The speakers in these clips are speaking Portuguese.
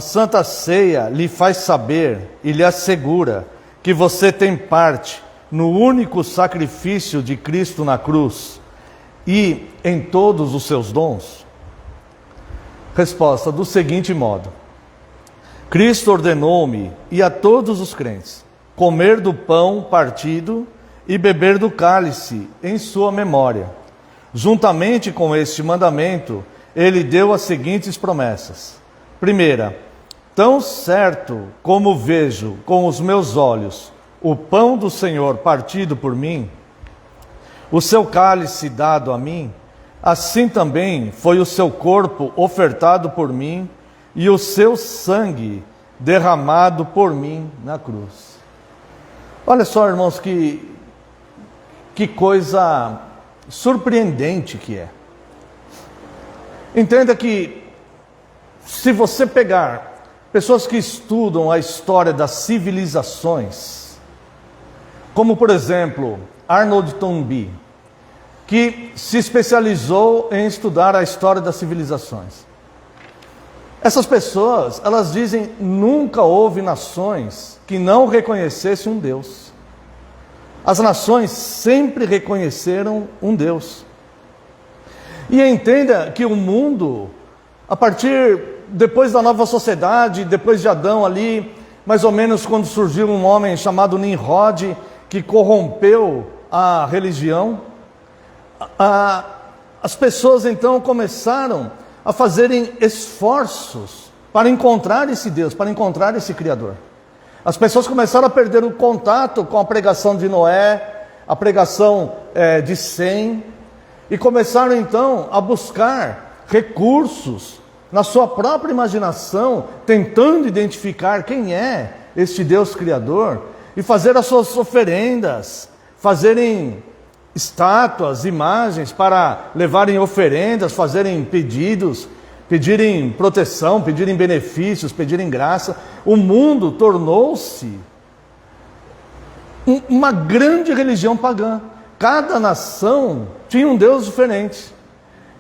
A Santa Ceia lhe faz saber e lhe assegura que você tem parte no único sacrifício de Cristo na cruz e em todos os seus dons? Resposta: do seguinte modo: Cristo ordenou-me e a todos os crentes comer do pão partido e beber do cálice em sua memória. Juntamente com este mandamento, ele deu as seguintes promessas. Primeira: tão certo como vejo com os meus olhos o pão do Senhor partido por mim, o seu cálice dado a mim, assim também foi o seu corpo ofertado por mim e o seu sangue derramado por mim na cruz. Olha só, irmãos, que coisa surpreendente que é. Entenda que, se você pegar pessoas que estudam a história das civilizações, como por exemplo Arnold Toynbee, que se especializou em estudar a história das civilizações. Essas pessoas, elas dizem, nunca houve nações que não reconhecessem um Deus. As nações sempre reconheceram um Deus. E entenda que o mundo, a partir, depois da nova sociedade, depois de Adão ali, mais ou menos quando surgiu um homem chamado Nimrod, que corrompeu a religião, as pessoas então começaram a fazerem esforços para encontrar esse Deus, para encontrar esse Criador. As pessoas começaram a perder o contato com a pregação de Noé, a pregação de Sem, e começaram então a buscar recursos na sua própria imaginação, tentando identificar quem é este Deus Criador, e fazer as suas oferendas, fazerem estátuas, imagens para levarem oferendas, fazerem pedidos, pedirem proteção, pedirem benefícios, pedirem graça. O mundo tornou-se uma grande religião pagã. Cada nação tinha um Deus diferente.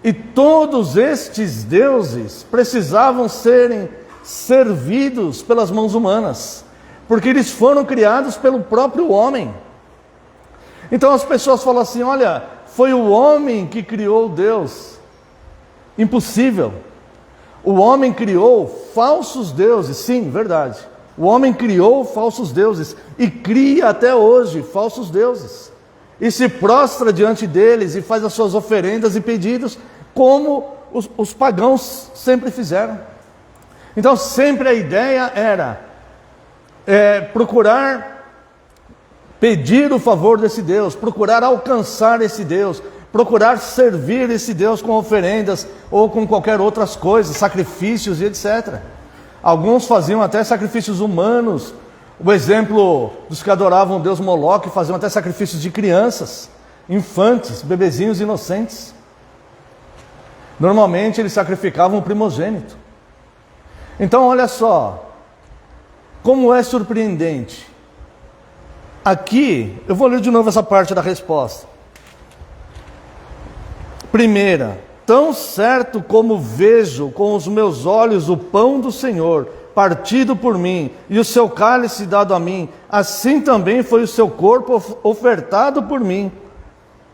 E todos estes deuses precisavam serem servidos pelas mãos humanas, porque eles foram criados pelo próprio homem. Então as pessoas falam assim: olha, foi o homem que criou Deus. Impossível. O homem criou falsos deuses. Sim, verdade. O homem criou falsos deuses e cria até hoje falsos deuses. E se prostra diante deles e faz as suas oferendas e pedidos, como os pagãos sempre fizeram. Então sempre a ideia era procurar pedir o favor desse Deus, procurar alcançar esse Deus, procurar servir esse Deus com oferendas ou com qualquer outras coisas, sacrifícios e etc. Alguns faziam até sacrifícios humanos. O exemplo dos que adoravam o Deus Moloque faziam até sacrifícios de crianças, infantes, bebezinhos inocentes. Normalmente eles sacrificavam o primogênito. Então olha só, como é surpreendente. Aqui, eu vou ler de novo essa parte da resposta. Primeira: tão certo como vejo com os meus olhos o pão do Senhor partido por mim e o seu cálice dado a mim, assim também foi o seu corpo ofertado por mim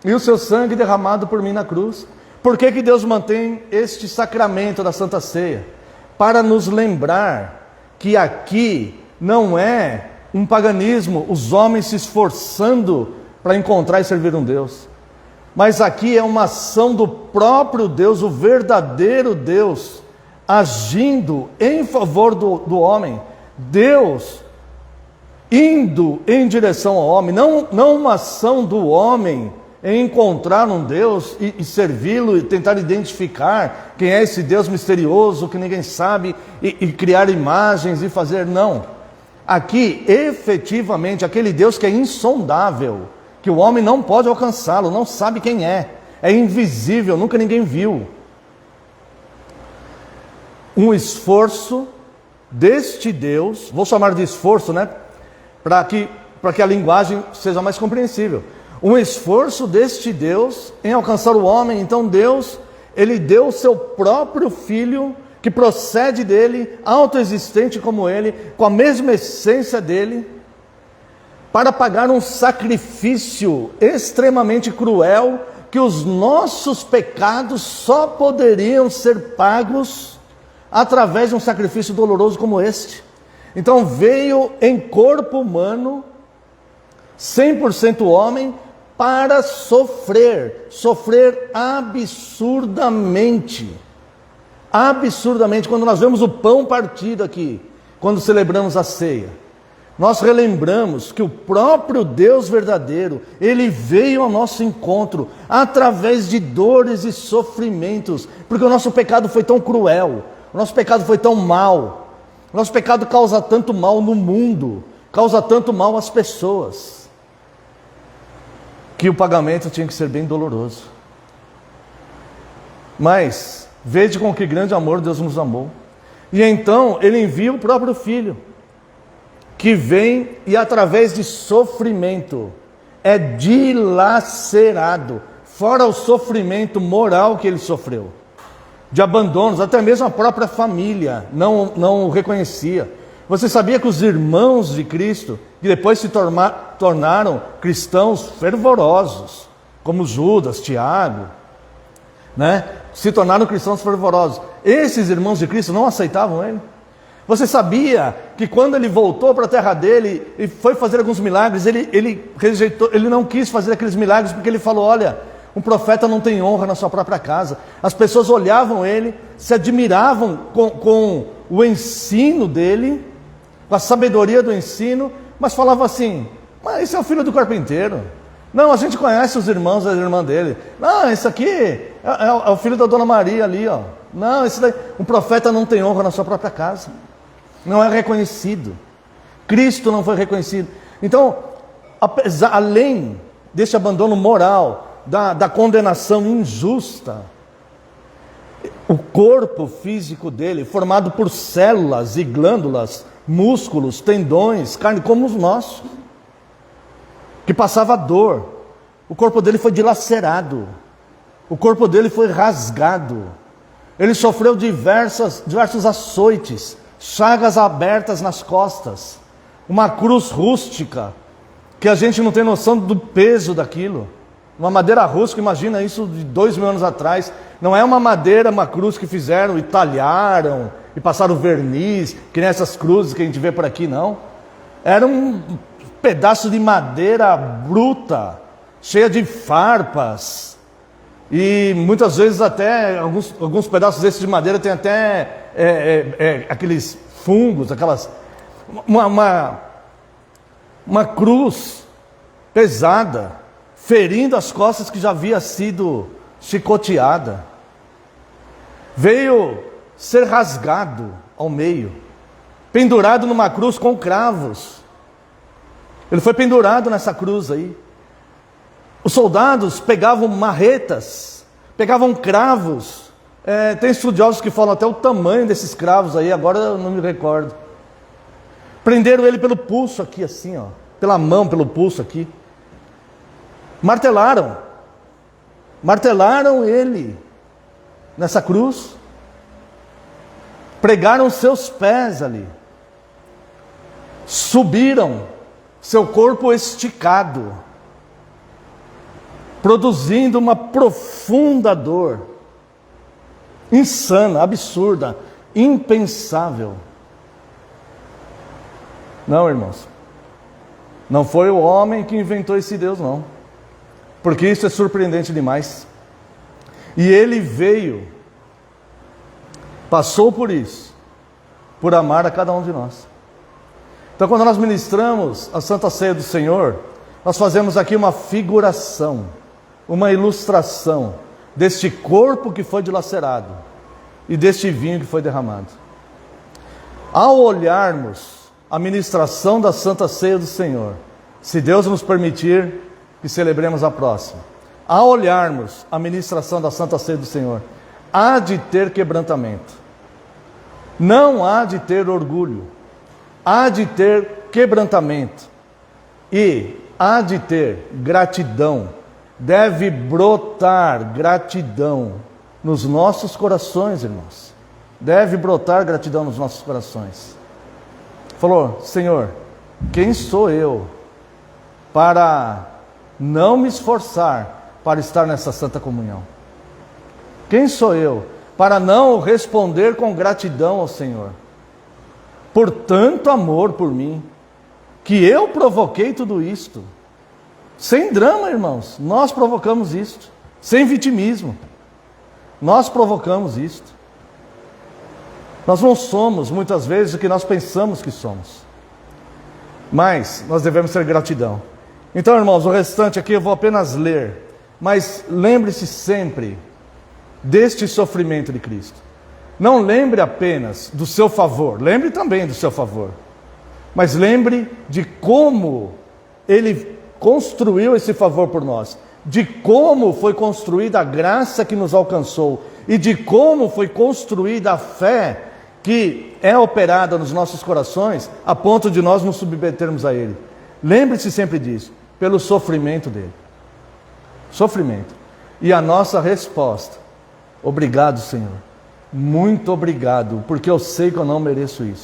e o seu sangue derramado por mim na cruz. Por que Deus mantém este sacramento da Santa Ceia? Para nos lembrar que aqui não é um paganismo, os homens se esforçando para encontrar e servir um Deus. Mas aqui é uma ação do próprio Deus, o verdadeiro Deus, agindo em favor do homem. Deus indo em direção ao homem, não uma ação do homem em encontrar um Deus e servi-lo e tentar identificar quem é esse Deus misterioso que ninguém sabe e criar imagens e fazer, não. Aqui, efetivamente, aquele Deus que é insondável, que o homem não pode alcançá-lo, não sabe quem é invisível, nunca ninguém viu. Um esforço deste Deus, vou chamar de esforço, né? Para que a linguagem seja mais compreensível. Um esforço deste Deus em alcançar o homem. Então Deus, Ele deu o seu próprio Filho, que procede dele, autoexistente como ele, com a mesma essência dele, para pagar um sacrifício extremamente cruel, que os nossos pecados só poderiam ser pagos através de um sacrifício doloroso como este. Então veio em corpo humano, 100% homem, para sofrer absurdamente. Absurdamente. Quando nós vemos o pão partido aqui, quando celebramos a ceia, nós relembramos que o próprio Deus verdadeiro, Ele veio ao nosso encontro através de dores e sofrimentos, porque o nosso pecado foi tão cruel, o nosso pecado foi tão mau, o nosso pecado causa tanto mal no mundo, causa tanto mal às pessoas, que o pagamento tinha que ser bem doloroso. Mas, vede com que grande amor Deus nos amou. E então, Ele envia o próprio Filho, que vem e através de sofrimento é dilacerado, fora o sofrimento moral que ele sofreu, de abandonos, até mesmo a própria família não o reconhecia. Você sabia que os irmãos de Cristo, que depois se tornaram cristãos fervorosos, como Judas, Tiago, se tornaram cristãos fervorosos, esses irmãos de Cristo não aceitavam ele? Você sabia que quando ele voltou para a terra dele e foi fazer alguns milagres, ele rejeitou, ele não quis fazer aqueles milagres, porque ele falou: olha, um profeta não tem honra na sua própria casa. As pessoas olhavam ele, se admiravam com o ensino dele, com a sabedoria do ensino, mas falavam assim: mas esse é o filho do carpinteiro. Não, a gente conhece os irmãos e a irmã dele. Não, esse aqui é o filho da Dona Maria ali, ó. Não, esse daí, um profeta não tem honra na sua própria casa. Não é reconhecido. Cristo não foi reconhecido. Então, além desse abandono moral, da condenação injusta, o corpo físico dele, formado por células e glândulas, músculos, tendões, carne, como os nossos, que passava dor, o corpo dele foi dilacerado, o corpo dele foi rasgado, ele sofreu diversos açoites, chagas abertas nas costas, uma cruz rústica, que a gente não tem noção do peso daquilo, uma madeira rústica, imagina isso de 2000 anos atrás, não é uma madeira, uma cruz que fizeram e talharam, e passaram verniz, que nem essas cruzes que a gente vê por aqui, não, era um pedaço de madeira bruta, cheia de farpas, e muitas vezes até, alguns pedaços desses de madeira tem até aqueles fungos, uma cruz pesada, ferindo as costas que já havia sido chicoteada. Veio ser rasgado ao meio, pendurado numa cruz com cravos. Ele foi pendurado nessa cruz aí. Os soldados pegavam marretas, pegavam cravos. Tem estudiosos que falam até o tamanho desses cravos aí, agora eu não me recordo. Prenderam ele pelo pulso aqui, assim, ó, pela mão, pelo pulso aqui. Martelaram ele nessa cruz. Pregaram seus pés ali. Subiram seu corpo esticado, produzindo uma profunda dor, insana, absurda, impensável. Não, irmãos, não foi o homem que inventou esse Deus, não, porque isso é surpreendente demais. E ele veio, passou por isso, por amar a cada um de nós. Então, quando nós ministramos a Santa Ceia do Senhor, nós fazemos aqui uma figuração, uma ilustração deste corpo que foi dilacerado e deste vinho que foi derramado. Ao olharmos a ministração da Santa Ceia do Senhor, se Deus nos permitir que celebremos a próxima, ao olharmos a ministração da Santa Ceia do Senhor, há de ter quebrantamento, não há de ter orgulho, há de ter quebrantamento e há de ter gratidão. Deve brotar gratidão nos nossos corações, irmãos. deve brotar gratidão nos nossos corações. Falou: Senhor, quem sou eu para não me esforçar para estar nessa santa comunhão? Quem sou eu para não responder com gratidão ao Senhor por tanto amor por mim, que eu provoquei tudo isto? Sem drama, irmãos, nós provocamos isto. Sem vitimismo, nós provocamos isto. Nós não somos, muitas vezes, o que nós pensamos que somos. Mas nós devemos ter gratidão. Então, irmãos, o restante aqui eu vou apenas ler. Mas lembre-se sempre deste sofrimento de Cristo. Não lembre apenas do seu favor, lembre também do seu favor. Mas lembre de como Ele construiu esse favor por nós. De como foi construída a graça que nos alcançou. E de como foi construída a fé que é operada nos nossos corações, a ponto de nós nos submetermos a Ele. Lembre-se sempre disso, pelo sofrimento dele. Sofrimento. E a nossa resposta: obrigado, Senhor. Muito obrigado, porque eu sei que eu não mereço isso.